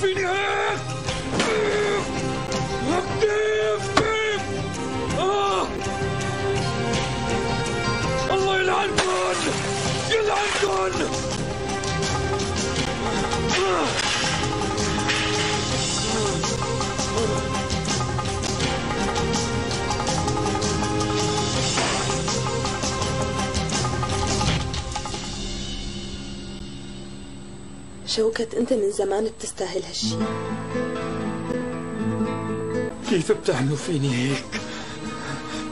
فيني هيك؟ كيف الله يلعنكن يلعنكن. شوكت انت من زمان بتستاهل هالشي. كيف بتعملوا فيني هيك؟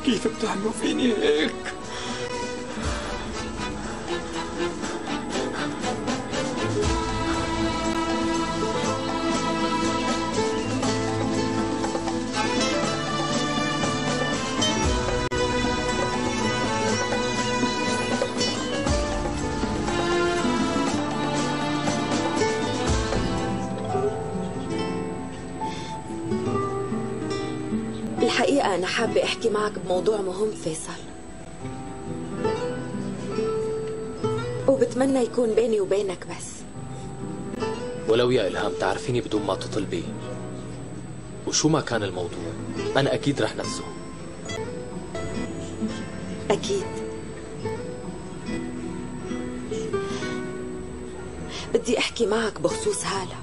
كيف بتعملوا فيني هيك؟ الحقيقة أنا حابة أحكي معك بموضوع مهم فيصل، وبتمنى يكون بيني وبينك بس. ولو يا إلهام تعرفيني بدون ما تطلبي، وشو ما كان الموضوع أنا أكيد رح نفسه. أكيد. بدي أحكي معك بخصوص هالة.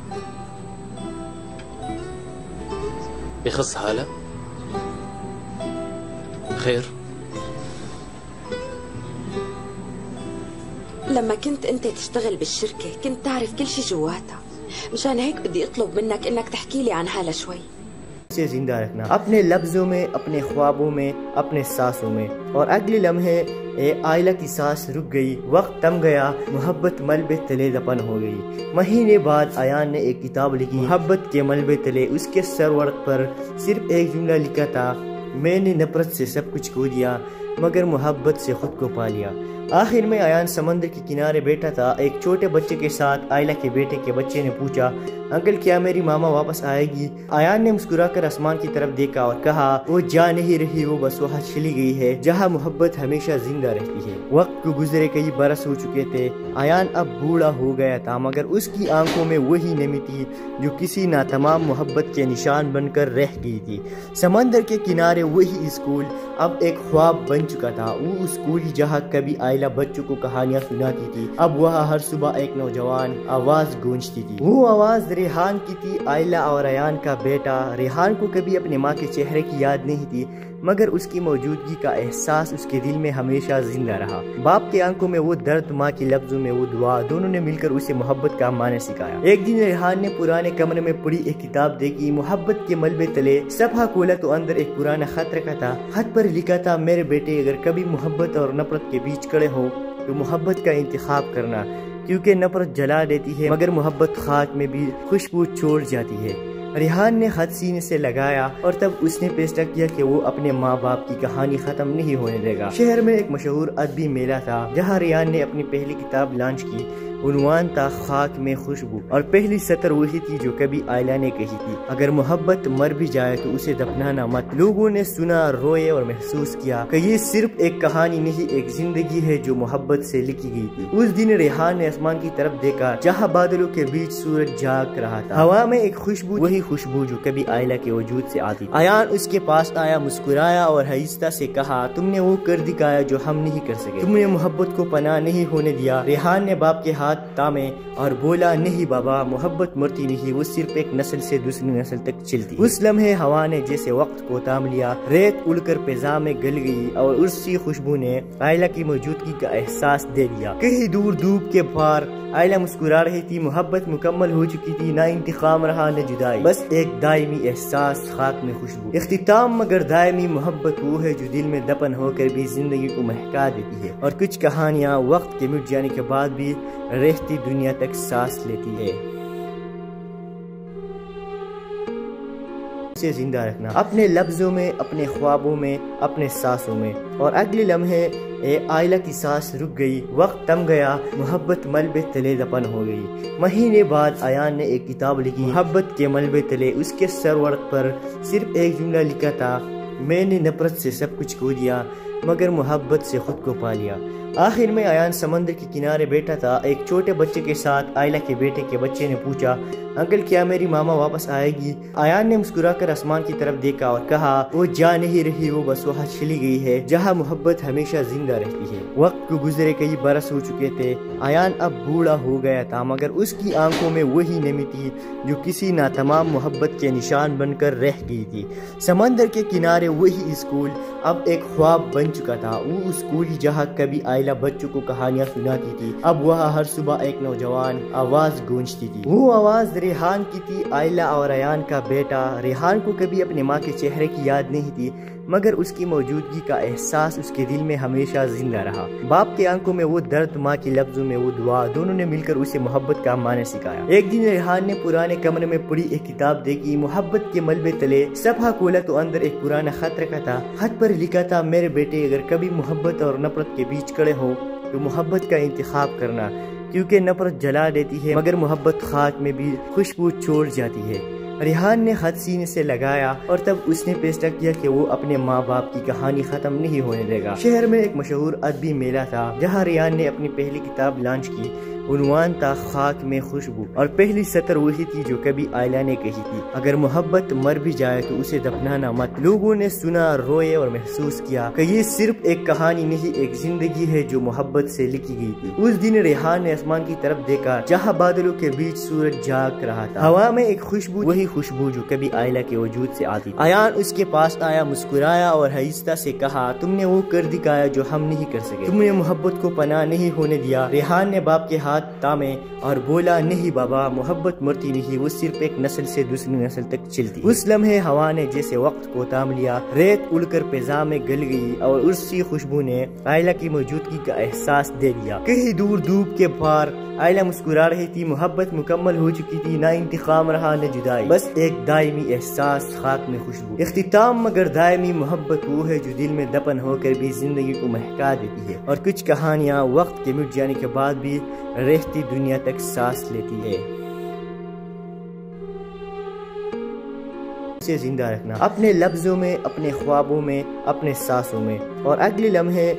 بخص هالة؟ خير؟ لما كنت انت تشتغل بالشركة كنت تعرف كل شي جواتها، مشان هيك بدي اطلب منك انك تحكي لي عن هالة شوي. سے زندہ رکھنا اپنے لفظوں میں، اپنے خوابوں میں، اپنے سانسوں میں، اور اگلے لمحے آئلہ کی سانس رک گئی، وقت تم گیا، محبت ملبے تلے دفن ہو گئی۔ مہینے بعد ایان نے ایک کتاب لکھی، محبت کے ملبے تلے۔ اس کے سرورق پر صرف ایک جملہ لکھا تھا، میں نے نفرت سے سب کچھ کھو دیا مگر محبت سے خود کو پا لیا۔ آخر میں ایان سمندر کے کنارے بیٹھا تھا، ایک چھوٹے بچے کے ساتھ۔ آئلہ کے بیٹے کے بچے نے پوچھا، انکل کیا میری ماما واپس آئے گی؟ ایان نے مسکرا کر آسمان کی طرف دیکھا اور کہا، وہ جا نہیں رہی، وہ بس وہاں چلی گئی ہے جہاں محبت ہمیشہ زندہ رہتی ہے۔ وقت کو گزرے کئی برس ہو چکے تھے، ایان اب بوڑھا ہو گیا تھا مگر اس کی آنکھوں میں وہی نمی تھی جو کسی ناتمام محبت کے نشان بن کر رہ گئی تھی۔ سمندر کے کنارے وہی اسکول اب ایک خواب بن چکا تھا، وہ اسکول جہاں کبھی آئلہ بچوں کو کہانیاں سناتی تھی، اب وہاں ہر صبح ایک نوجوان آواز گونجتی تھی۔ وہ آواز ریحان کی تھی، آئلہ اور ایان کا بیٹا۔ ریحان کو کبھی اپنے ماں کے چہرے کی یاد نہیں تھی مگر اس کی موجودگی کا احساس اس کے دل میں ہمیشہ زندہ رہا۔ باپ کے آنکھوں میں وہ درد، ماں کے لفظوں میں وہ دعا، دونوں نے مل کر اسے محبت کا معنی سکھایا۔ ایک دن ریحان نے پرانے کمرے میں پڑی ایک کتاب دیکھی، محبت کے ملبے تلے۔ صفحہ کھولا تو اندر ایک پرانا خط رکھا تھا۔ خط پر لکھا تھا، میرے بیٹے اگر کبھی محبت اور نفرت کے بیچ کھڑے ہو تو محبت کا انتخاب کرنا، کیونکہ نفرت جلا دیتی ہے مگر محبت خاک میں بھی خوشبو چھوڑ جاتی ہے۔ ریحان نے خط سینے سے لگایا اور تب اس نے فیصلہ کیا کہ وہ اپنے ماں باپ کی کہانی ختم نہیں ہونے دے گا۔ شہر میں ایک مشہور ادبی میلہ تھا جہاں ریحان نے اپنی پہلی کتاب لانچ کی۔ عنوان تھا خاک میں خوشبو، اور پہلی سطر وہی تھی جو کبھی آئلہ نے کہی تھی، اگر محبت مر بھی جائے تو اسے دفنانا مت۔ لوگوں نے سنا، روئے اور محسوس کیا کہ یہ صرف ایک کہانی نہیں، ایک زندگی ہے جو محبت سے لکھی گئی تھی۔ اس دن ریحان نے آسمان کی طرف دیکھا جہاں بادلوں کے بیچ سورج جاگ رہا تھا، ہوا میں ایک خوشبو، وہی خوشبو جو کبھی آئلہ کے وجود سے آتی تھی۔ ایان اس کے پاس آیا، مسکرایا اور آہستہ سے کہا، تم نے وہ کر دکھایا جو ہم نہیں کر سکے، تم نے محبت کو پناہ نہیں ہونے دیا۔ ریحان نے باپ کے ہاتھ تامے اور بولا، نہیں بابا، محبت مرتی نہیں، وہ صرف ایک نسل سے دوسری نسل تک چلتی۔ اس لمحے ہوا نے جیسے وقت کو تام لیا، ریت اڑ کر فضا میں گل گئی اور اسی خوشبو نے آئلہ کی موجودگی کا احساس دے دیا۔ کہیں دور دھوپ کے پار آئلہ مسکرا رہی تھی، محبت مکمل ہو چکی تھی، نہ انتقام رہا نہ جدائی، بس ایک دائمی احساس، خاک میں خوشبو۔ اختتام مگر دائمی محبت وہ ہے جو دل میں دفن ہو کر بھی زندگی کو مہکا دیتی ہے، اور کچھ کہانیاں وقت کے مٹ جانے کے بعد بھی رہتی دنیا تک سانس لیتی ہے۔ سے زندہ رکھنا اپنے لفظوں میں، اپنے خوابوں میں، اپنے سانسوں میں، اور اگلے لمحے آئلہ کی سانس رک گئی، وقت تم گیا، محبت ملبے تلے دفن ہو گئی۔ مہینے بعد ایان نے ایک کتاب لکھی، محبت کے ملبے تلے۔ اس کے سرورق پر صرف ایک جملہ لکھا تھا، میں نے نفرت سے سب کچھ کھو دیا مگر محبت سے خود کو پا لیا۔ آخر میں ایان سمندر کے کنارے بیٹھا تھا۔ ایک چھوٹے بچے کے ساتھ آئلہ کے بیٹے کے بچے نے پوچھا، انکل کیا میری ماما واپس آئے گی؟ ایان نے مسکرا کر آسمان کی طرف دیکھا اور کہا، وہ جا نہیں رہی، وہ بس وہاں چلی گئی ہے جہاں محبت ہمیشہ زندہ رہتی ہے۔ وقت کو گزرے کئی برس ہو چکے تھے۔ ایان اب بوڑھا ہو گیا تھا، مگر اس کی آنکھوں میں وہی نمی تھی جو کسی ناتمام محبت کے نشان بن کر رہ گئی تھی۔ سمندر کے کنارے وہی اسکول اب ایک خواب بن چکا تھا۔ وہ اسکول جہاں کبھی آئلہ بچوں کو کہانیاں سناتی تھی، اب وہاں ہر صبح ایک نوجوان آواز گونجتی تھی۔ وہ آواز ریحان کی تھی، آئلہ اور ایان کا بیٹا۔ ریحان کو کبھی اپنے ماں کے چہرے کی یاد نہیں تھی، مگر اس کی موجودگی کا احساس اس کے دل میں ہمیشہ زندہ رہا۔ باپ کے آنکھوں میں وہ درد، ماں کے لفظوں میں وہ دعا، دونوں نے مل کر اسے محبت کا معنی سکھایا۔ ایک دن ریحان نے پرانے کمرے میں پڑی ایک کتاب دیکھی، محبت کے ملبے تلے۔ صفحہ کھولا تو اندر ایک پرانا خط رکھا تھا۔ خط پر لکھا تھا، میرے بیٹے اگر کبھی محبت اور نفرت کے بیچ کھڑے ہو تو محبت کا انتخاب کرنا، کیونکہ نفرت جلا دیتی ہے مگر محبت خاک میں بھی خوشبو چھوڑ جاتی ہے۔ ریحان نے خط سینے سے لگایا اور تب اس نے فیصلہ کیا کہ وہ اپنے ماں باپ کی کہانی ختم نہیں ہونے دے گا۔ شہر میں ایک مشہور ادبی میلہ تھا جہاں ریحان نے اپنی پہلی کتاب لانچ کی۔ عنوان تھا خاک میں خوشبو، اور پہلی سطر وہی تھی جو کبھی آئلہ نے کہی تھی، اگر محبت مر بھی جائے تو اسے دفنانا مت۔ لوگوں نے سنا، روئے اور محسوس کیا کہ یہ صرف ایک کہانی نہیں، ایک زندگی ہے جو محبت سے لکھی گئی تھی۔ اس دن ریحان نے آسمان کی طرف دیکھا جہاں بادلوں کے بیچ سورج جاگ رہا تھا۔ ہوا میں ایک خوشبو، وہی خوشبو جو کبھی آئلہ کے وجود سے آتی تھی۔ ایان اس کے پاس آیا، مسکرایا اور آہستہ سے کہا، تم نے وہ کر دکھایا جو ہم نہیں کر سکے، تم نے محبت کو پناہ نہیں ہونے دیا۔ ریحان نے باپ کے ہاتھ تامے اور بولا، نہیں بابا، محبت مرتی نہیں، وہ صرف ایک نسل سے دوسری نسل تک چلتی۔ اس لمحے ہوا نے جیسے وقت کو تام لیا، ریت اڑ کر فضا میں گل گئی اور اسی خوشبو نے آئلہ کی موجودگی کا احساس دے دیا۔ کہیں دور دھوپ کے پار آئلہ مسکرا رہی تھی، محبت مکمل ہو چکی تھی، نہ انتقام رہا نہ جدائی، بس ایک دائمی احساس، خاک میں خوشبو۔ اختتام مگر دائمی محبت وہ ہے جو دل میں دفن ہو کر بھی زندگی کو مہکا دیتی ہے، اور کچھ کہانیاں وقت کے مٹ جانے کے بعد بھی رہتی دنیا تک سانس لیتی ہے۔ سے زندہ رکھنا اپنے لفظوں میں، اپنے خوابوں میں، اپنے سانسوں میں، اور اگلے لمحے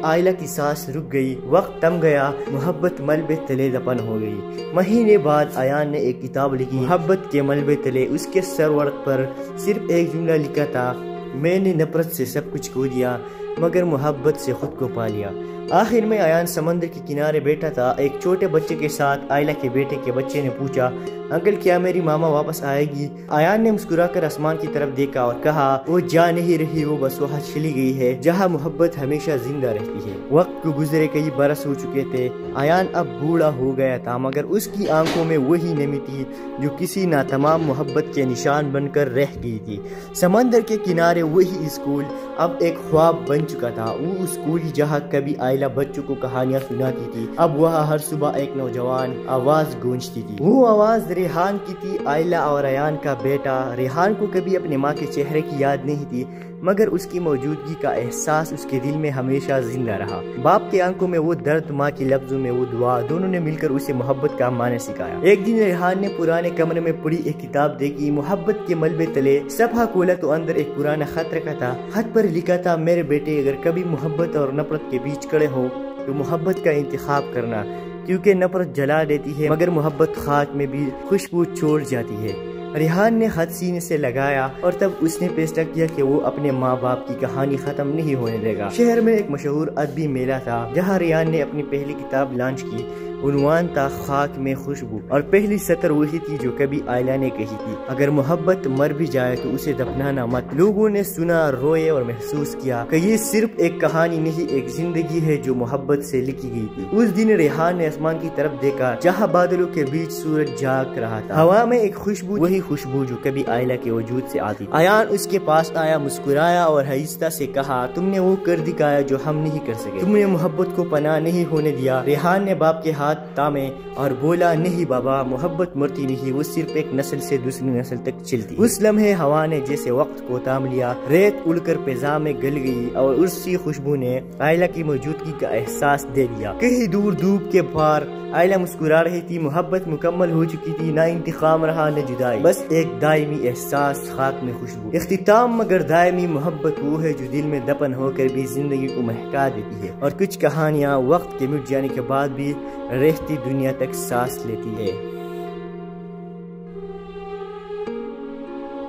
آئلہ کی سانس رک گئی، وقت تم گیا، محبت ملبے تلے دفن ہو گئی۔ مہینے بعد ایان نے ایک کتاب لکھی، محبت کے ملبے تلے۔ اس کے سرورق پر صرف ایک جملہ لکھا تھا، میں نے نفرت سے سب کچھ کھو دیا مگر محبت سے خود کو پا لیا۔ آخر میں ایان سمندر کے کنارے بیٹھا تھا۔ ایک چھوٹے بچے کے ساتھ آئلہ کے بیٹے کے بچے نے پوچھا، انکل کیا میری ماما واپس آئے گی؟ ایان نے مسکرا کر آسمان کی طرف دیکھا اور کہا، وہ جا نہیں رہی، وہ بس وہاں چلی گئی ہے جہاں محبت ہمیشہ زندہ رہتی ہے۔ وقت کو گزرے کئی برس ہو چکے تھے۔ ایان اب بوڑھا ہو گیا تھا، مگر اس کی آنکھوں میں وہی نمی تھی جو کسی ناتمام محبت کے نشان بن کر رہ گئی تھی۔ سمندر کے کنارے وہی اسکول اب ایک خواب بن چکا تھا۔ وہ اسکول جہاں کبھی آئلہ بچوں کو کہانیاں سناتی تھی، اب وہاں ہر صبح ایک نوجوان آواز گونجتی تھی۔ وہ آواز ریحان کی تھی، آئلہ اور ایان کا بیٹا۔ ریحان کو کبھی اپنے ماں کے چہرے کی یاد نہیں تھی، مگر اس کی موجودگی کا احساس اس کے دل میں ہمیشہ زندہ رہا۔ باپ کے آنکھوں میں وہ درد، ماں کے لفظوں میں وہ دعا، دونوں نے مل کر اسے محبت کا معنی سکھایا۔ ایک دن ریحان نے پرانے کمرے میں پڑی ایک کتاب دیکھی، محبت کے ملبے تلے۔ صفحہ کھولا تو اندر ایک پرانا خط رکھا تھا۔ خط پر لکھا تھا، میرے بیٹے اگر کبھی محبت اور نفرت کے بیچ کھڑے ہو تو محبت کا انتخاب کرنا، کیونکہ نفرت جلا دیتی ہے مگر محبت خاک میں بھی خوشبو چھوڑ جاتی ہے۔ ریحان نے خط سینے سے لگایا اور تب اس نے فیصلہ کیا کہ وہ اپنے ماں باپ کی کہانی ختم نہیں ہونے دے گا۔ شہر میں ایک مشہور ادبی میلہ تھا جہاں ریحان نے اپنی پہلی کتاب لانچ کی۔ عنوان تھا خاک میں خوشبو، اور پہلی سطر وہی تھی جو کبھی آئلہ نے کہی تھی، اگر محبت مر بھی جائے تو اسے دفنانا مت۔ لوگوں نے سنا، روئے اور محسوس کیا کہ یہ صرف ایک کہانی نہیں، ایک زندگی ہے جو محبت سے لکھی گئی تھی۔ اس دن ریحان نے آسمان کی طرف دیکھا جہاں بادلوں کے بیچ سورج جاگ رہا تھا۔ ہوا میں ایک خوشبو، وہی خوشبو جو کبھی آئلہ کے وجود سے آتی تھی۔ ایان اس کے پاس آیا، مسکرایا اور آہستہ سے کہا، تم نے وہ کر دکھایا جو ہم نہیں کر سکے، تم نے محبت کو پناہ نہیں ہونے دیا۔ ریحان نے باپ کے ہاتھ تامے اور بولا، نہیں بابا، محبت مرتی نہیں، وہ صرف ایک نسل سے دوسری نسل تک چلتی۔ اس لمحے ہوا نے جیسے وقت کو تام لیا، ریت اڑ کر فضا میں گل گئی اور اسی خوشبو نے آئلہ کی موجودگی کا احساس دے دیا۔ کہیں دور دھوپ کے پار آئلہ مسکرا رہی تھی، محبت مکمل ہو چکی تھی، نہ انتقام رہا نہ جدائی، بس ایک دائمی احساس، خاک میں خوشبو۔ اختتام مگر دائمی محبت وہ ہے جو دل میں دفن ہو کر بھی زندگی کو مہکا دیتی ہے، اور کچھ کہانیاں وقت کے مٹ جانے کے بعد بھی رہتی دنیا تک سانس لیتی ہے۔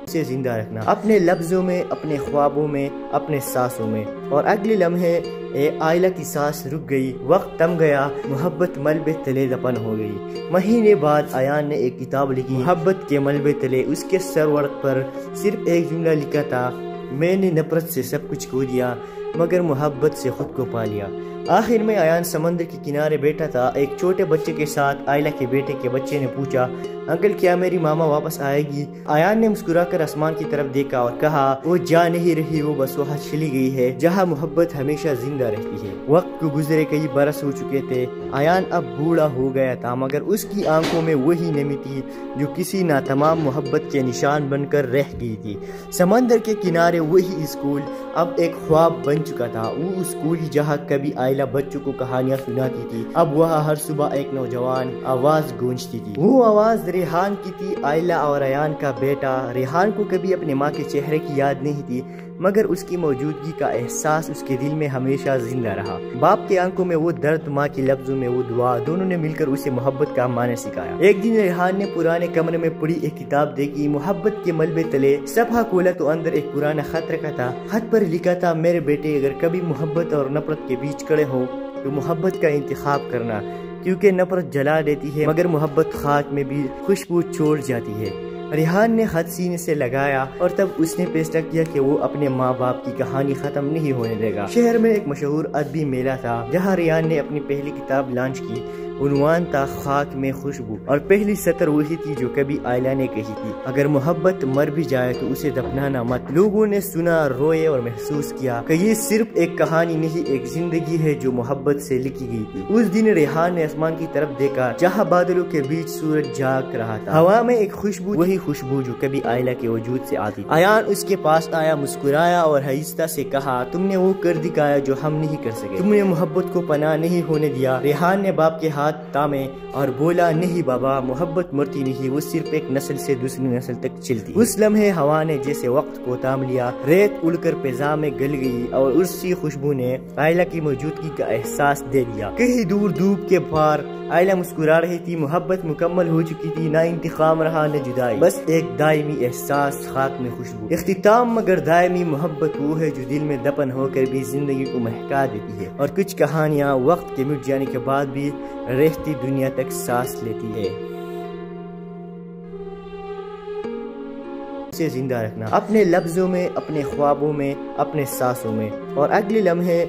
سے زندہ رکھنا اپنے لفظوں میں، اپنے خوابوں میں، اپنے سانسوں میں، اور اگلے لمحے آئلہ کی سانس رک گئی، وقت تم گیا، محبت ملبے تلے دفن ہو گئی۔ مہینے بعد ایان نے ایک کتاب لکھی، محبت کے ملبے تلے۔ اس کے سر ورق پر صرف ایک جملہ لکھا تھا، میں نے نفرت سے سب کچھ کھو دیا مگر محبت سے خود کو پا لیا۔ آخر میں ایان سمندر کے کنارے بیٹھا تھا، ایک چھوٹے بچے کے ساتھ۔ آئلہ کے بیٹے کے بچے نے پوچھا، انکل کیا میری ماما واپس آئے گی؟ ایان نے مسکرا کر آسمان کی طرف دیکھا اور کہا، وہ جا نہیں رہی، وہ بس وہاں چلی گئی ہے جہاں محبت ہمیشہ زندہ رہتی ہے۔ وقت کو گزرے کئی برس ہو چکے تھے، ایان اب بوڑھا ہو گیا تھا، مگر اس کی آنکھوں میں وہی نمی تھی جو کسی ناتمام محبت کے نشان بن کر رہ گئی تھی۔ سمندر کے کنارے وہی اسکول اب ایک خواب بن چکا تھا، وہ اسکول جہاں کبھی آئلہ بچوں کو کہانیاں سناتی تھی، اب وہاں ہر صبح ایک نوجوان آواز گونجتی تھی۔ وہ آواز ریحان کی تھی، آئلہ اور ایان کا بیٹا۔ ریحان کو کبھی اپنے ماں کے چہرے کی یاد نہیں تھی، مگر اس کی موجودگی کا احساس اس کے دل میں ہمیشہ زندہ رہا۔ باپ کی آنکھوں میں وہ درد، ماں کے لفظوں میں وہ دعا، دونوں نے مل کر اسے محبت کا معنی سکھایا۔ ایک دن ریحان نے پرانے کمرے میں پڑی ایک کتاب دیکھی، محبت کے ملبے تلے۔ صفحہ کھولا تو اندر ایک پرانا خط رکھا تھا، خط پر لکھا تھا، میرے بیٹے اگر کبھی محبت اور نفرت کے بیچ کھڑے ہو تو محبت کا انتخاب کرنا، کیونکہ نفرت جلا دیتی ہے مگر محبت خاک میں بھی خوشبو چھوڑ جاتی ہے۔ ریحان نے خط سینے سے لگایا اور تب اس نے فیصلہ کیا کہ وہ اپنے ماں باپ کی کہانی ختم نہیں ہونے دے گا۔ شہر میں ایک مشہور ادبی میلہ تھا جہاں ریحان نے اپنی پہلی کتاب لانچ کی، عنوان تھا خاک میں خوشبو، اور پہلی سطر وہی تھی جو کبھی آئلہ نے کہی تھی، اگر محبت مر بھی جائے تو اسے دفنانا مت۔ لوگوں نے سنا، روئے اور محسوس کیا کہ یہ صرف ایک کہانی نہیں، ایک زندگی ہے جو محبت سے لکھی گئی تھی۔ اس دن ریحان نے آسمان کی طرف دیکھا جہاں بادلوں کے بیچ سورج جاگ رہا تھا، ہوا میں ایک خوشبو، وہی خوشبو جو کبھی آئلہ کے وجود سے آتی تھی۔ ایان اس کے پاس آیا، مسکرایا اور آہستہ سے کہا، تم نے وہ کر دکھایا جو ہم نہیں کر سکے، تم نے محبت کو پناہ نہیں ہونے دیا۔ ریحان نے باپ کے ہاتھ تامے اور بولا، نہیں بابا، محبت مرتی نہیں، وہ صرف ایک نسل سے دوسری نسل تک چلتی۔ اس لمحے ہوا نے جیسے وقت کو تام لیا، ریت اڑ کر فضا میں گل گئی اور اسی خوشبو نے آئلہ کی موجودگی کا احساس دے دیا۔ کہیں دور دھوپ کے پار آئلہ مسکرا رہی تھی، محبت مکمل ہو چکی تھی، نہ انتقام رہا نہ جدائی، بس ایک دائمی احساس، خاک میں خوشبو۔ اختتام مگر دائمی محبت وہ ہے جو دل میں دفن ہو کر بھی زندگی کو مہکا دیتی ہے، اور کچھ کہانیاں وقت کے مٹ جانے کے بعد بھی رہتی دنیا تک سانس لیتی ہے۔ سے زندہ رکھنا اپنے لفظوں میں، اپنے خوابوں میں، اپنے سانسوں میں، اور اگلے لمحے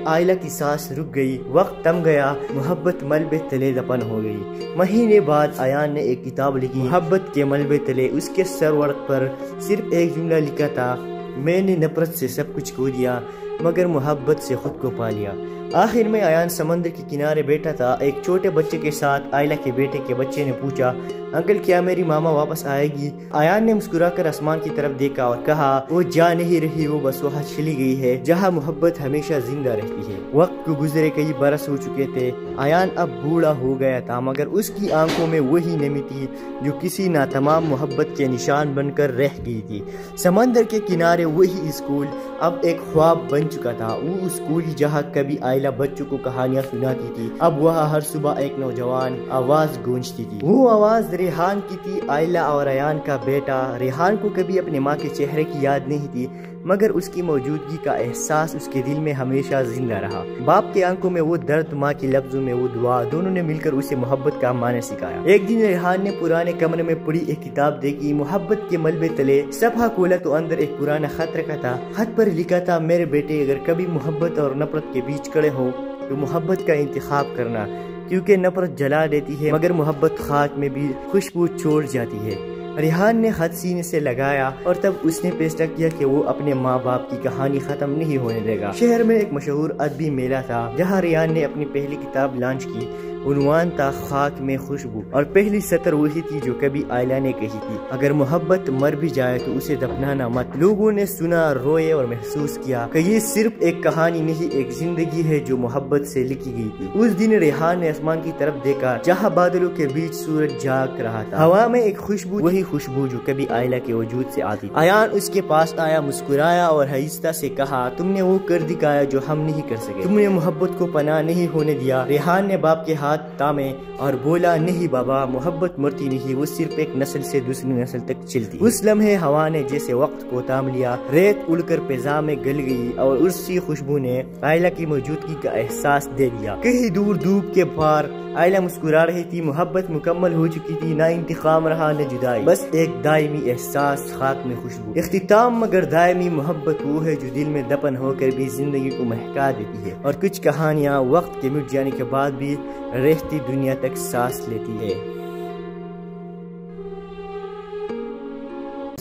آئلہ کی سانس رک گئی، وقت تم گیا، محبت ملبے تلے دفن ہو گئی۔ مہینے بعد ایان نے ایک کتاب لکھی، محبت کے ملبے تلے۔ اس کے سر ورق پر صرف ایک جملہ لکھا تھا، میں نے نفرت سے سب کچھ کھو دیا مگر محبت سے خود کو پا لیا۔ آخر میں ایان سمندر کے کنارے بیٹھا تھا، ایک چھوٹے بچے کے ساتھ۔ آئلہ کے بیٹے کے بچے نے پوچھا، انکل کیا میری ماما واپس آئے گی؟ ایان نے مسکرا کر آسمان کی طرف دیکھا اور کہا، وہ جا نہیں رہی، وہ بس وہاں چلی گئی ہے جہاں محبت ہمیشہ زندہ رہتی ہے۔ وقت کو گزرے کئی برس ہو چکے تھے، ایان اب بوڑھا ہو گیا تھا، مگر اس کی آنکھوں میں وہی نمی تھی جو کسی ناتمام محبت کے نشان بن کر رہ گئی تھی۔ سمندر کے کنارے وہی اسکول اب ایک خواب بن چکا تھا، وہ اسکول جہاں کبھی آئلہ بچوں کو کہانیاں سناتی تھی، اب وہاں ہر صبح ایک نوجوان آواز گونجتی تھی۔ وہ آواز ریحان کی تھی، آئلہ اور ایان کا بیٹا۔ ریحان کو کبھی اپنے ماں کے چہرے کی یاد نہیں تھی، مگر اس کی موجودگی کا احساس اس کے دل میں ہمیشہ زندہ رہا۔ باپ کی آنکھوں میں وہ درد، ماں کے لفظوں میں وہ دعا، دونوں نے مل کر اسے محبت کا معنی سکھایا۔ ایک دن ریحان نے پرانے کمرے میں پڑی ایک کتاب دیکھی، محبت کے ملبے تلے۔ صفحہ کھولا تو اندر ایک پرانا خط رکھا تھا، خط پر لکھا تھا، میرے بیٹے اگر کبھی محبت اور نفرت کے بیچ کھڑے ہو تو محبت کا انتخاب کرنا، کیونکہ نفرت جلا دیتی ہے مگر محبت خاک میں بھی خوشبو چھوڑ جاتی ہے۔ ریحان نے خط سینے سے لگایا اور تب اس نے فیصلہ کیا کہ وہ اپنے ماں باپ کی کہانی ختم نہیں ہونے دے گا۔ شہر میں ایک مشہور ادبی میلہ تھا جہاں ریحان نے اپنی پہلی کتاب لانچ کی۔ عنوان تھا خاک میں خوشبو، اور پہلی سطر وہی تھی جو کبھی آئلہ نے کہی تھی، اگر محبت مر بھی جائے تو اسے دفنانا مت۔ لوگوں نے سنا، روئے اور محسوس کیا کہ یہ صرف ایک کہانی نہیں، ایک زندگی ہے جو محبت سے لکھی گئی تھی۔ اس دن ریحان نے آسمان کی طرف دیکھا جہاں بادلوں کے بیچ سورج جاگ رہا تھا۔ ہوا میں ایک خوشبو، وہی خوشبو جو کبھی آئلہ کے وجود سے آتی تھی۔ ایان اس کے پاس آیا، مسکرایا اور آہستہ سے کہا، تم نے وہ کر دکھایا جو ہم نہیں کر سکے، تم نے محبت کو پناہ نہیں ہونے دیا۔ ریحان نے باپ کے ہاتھ تامے اور بولا، نہیں بابا، محبت مرتی نہیں، وہ صرف ایک نسل سے دوسری نسل تک چلتی۔ اس لمحے ہوا نے جیسے وقت کو تام لیا، ریت اڑ کر فضا میں گل گئی اور اسی خوشبو نے آئلہ کی موجودگی کا احساس دے دیا۔ کہیں دور دھوپ کے پار آئلہ مسکرا رہی تھی، محبت مکمل ہو چکی تھی، نہ انتقام رہا نہ جدائی، بس ایک دائمی احساس، خاک میں خوشبو۔ اختتام مگر دائمی، محبت وہ ہے جو دل میں دفن ہو کر بھی زندگی کو مہکا دیتی ہے، اور کچھ کہانیاں وقت کے مٹ جانے کے بعد بھی رہتی دنیا تک سانس لیتی ہے۔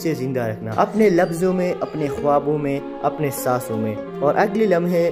سے زندہ رکھنا اپنے لفظوں میں، اپنے خوابوں میں، اپنے سانسوں میں، اور اگلے لمحے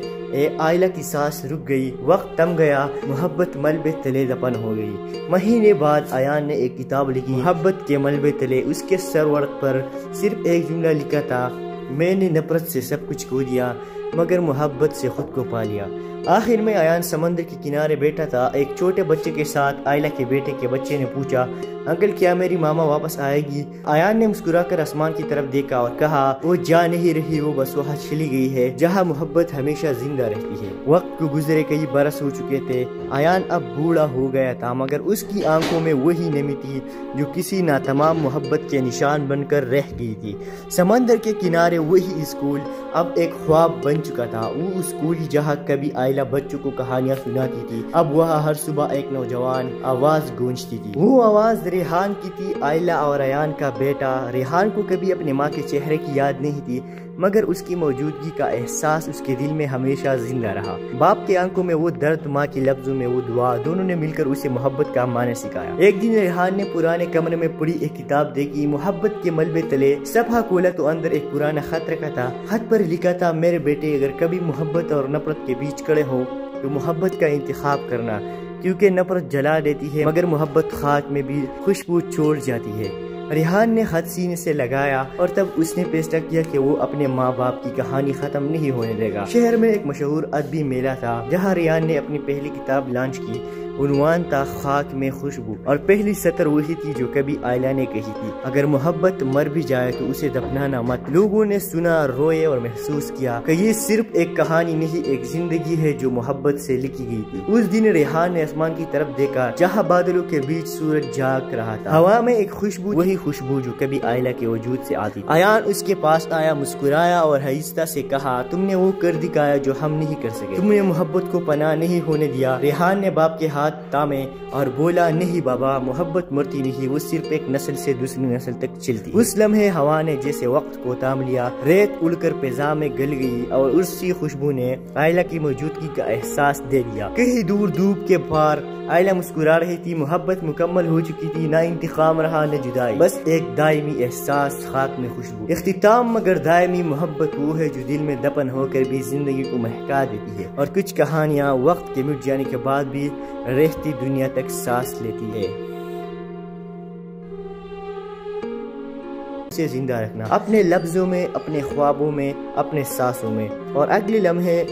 آئلہ کی سانس رک گئی، وقت تم گیا، محبت ملبے تلے دفن ہو گئی۔ مہینے بعد ایان نے ایک کتاب لکھی، محبت کے ملبے تلے۔ اس کے سر ورق پر صرف ایک جملہ لکھا تھا، میں نے نفرت سے سب کچھ کھو دیا مگر محبت سے خود کو پا لیا۔ آخر میں ایان سمندر کے کنارے بیٹھا تھا، ایک چھوٹے بچے کے ساتھ۔ آئلہ کے بیٹے کے بچے نے پوچھا، انکل کیا میری ماما واپس آئے گی؟ ایان نے مسکرا کر آسمان کی طرف دیکھا اور کہا، وہ جا نہیں رہی، وہ بس وہاں چلی گئی ہے جہاں محبت ہمیشہ زندہ رہتی ہے۔ وقت کو گزرے کئی برس ہو چکے تھے، ایان اب بوڑھا ہو گیا تھا، مگر اس کی آنکھوں میں وہی نمی تھی جو کسی ناتمام محبت کے نشان بن کر رہ گئی تھی۔ سمندر کے کنارے وہی اسکول اب ایک خواب بن چکا تھا، وہ اسکول جہاں کبھی آئلہ بچوں کو کہانیاں سناتی تھی، اب وہاں ہر صبح ایک نوجوان آواز گونجتی تھی۔ وہ آواز ریحان کی تھی، آئلہ اور ایان کا بیٹا۔ ریحان کو کبھی اپنے ماں کے چہرے کی یاد نہیں تھی، مگر اس کی موجودگی کا احساس اس کے دل میں ہمیشہ زندہ رہا۔ باپ کے آنکھوں میں وہ درد، ماں کے لفظوں میں وہ دعا، دونوں نے مل کر اسے محبت کا معنی سکھایا۔ ایک دن ریحان نے پرانے کمرے میں پڑی ایک کتاب دیکھی، محبت کے ملبے تلے۔ صفحہ کھولا تو اندر ایک پرانا خط رکھا تھا۔ خط پر لکھا تھا، میرے بیٹے، اگر کبھی محبت اور نفرت کے بیچ کھڑے ہو تو محبت کا انتخاب کرنا، کیونکہ نفرت جلا دیتی ہے مگر محبت خاک میں بھی خوشبو چھوڑ جاتی ہے۔ ریحان نے خط سینے سے لگایا اور تب اس نے فیصلہ کیا کہ وہ اپنے ماں باپ کی کہانی ختم نہیں ہونے دے گا۔ شہر میں ایک مشہور ادبی میلہ تھا جہاں ریحان نے اپنی پہلی کتاب لانچ کی۔ عنوان تھا خاک میں خوشبو، اور پہلی سطر وہی تھی جو کبھی آئلہ نے کہی تھی، اگر محبت مر بھی جائے تو اسے دفنانا مت۔ لوگوں نے سنا، روئے اور محسوس کیا کہ یہ صرف ایک کہانی نہیں، ایک زندگی ہے جو محبت سے لکھی گئی تھی۔ اس دن ریحان نے آسمان کی طرف دیکھا جہاں بادلوں کے بیچ سورج جاگ رہا تھا۔ ہوا میں ایک خوشبو، وہی خوشبو جو کبھی آئلہ کے وجود سے آتی تھی۔ ایان اس کے پاس آیا، مسکرایا اور آہستہ سے کہا، تم نے وہ کر دکھایا جو ہم نہیں کر سکے، تم نے محبت کو پناہ نہیں ہونے دیا۔ ریحان نے باپ کے ہاتھ تامے اور بولا، نہیں بابا، محبت مرتی نہیں، وہ صرف ایک نسل سے دوسری نسل تک چلتی۔ اس لمحے ہوا نے جیسے وقت کو تام لیا، ریت اڑ کر فضا میں گل گئی اور اسی خوشبو نے آئلہ کی موجودگی کا احساس دے دیا۔ کہیں دور دھوپ کے پار آئلہ مسکرا رہی تھی، محبت مکمل ہو چکی تھی، نہ انتقام رہا نہ جدائی، بس ایک دائمی احساس، خاک میں خوشبو۔ اختتام مگر دائمی، محبت وہ ہے جو دل میں دفن ہو کر بھی زندگی کو مہکا دیتی ہے، اور کچھ کہانیاں وقت کے مٹ جانے کے بعد بھی رہتی دنیا تک سانس لیتی ہے۔ سے زندہ رکھنا اپنے لفظوں میں، اپنے خوابوں میں، اپنے سانسوں میں، اور اگلے لمحے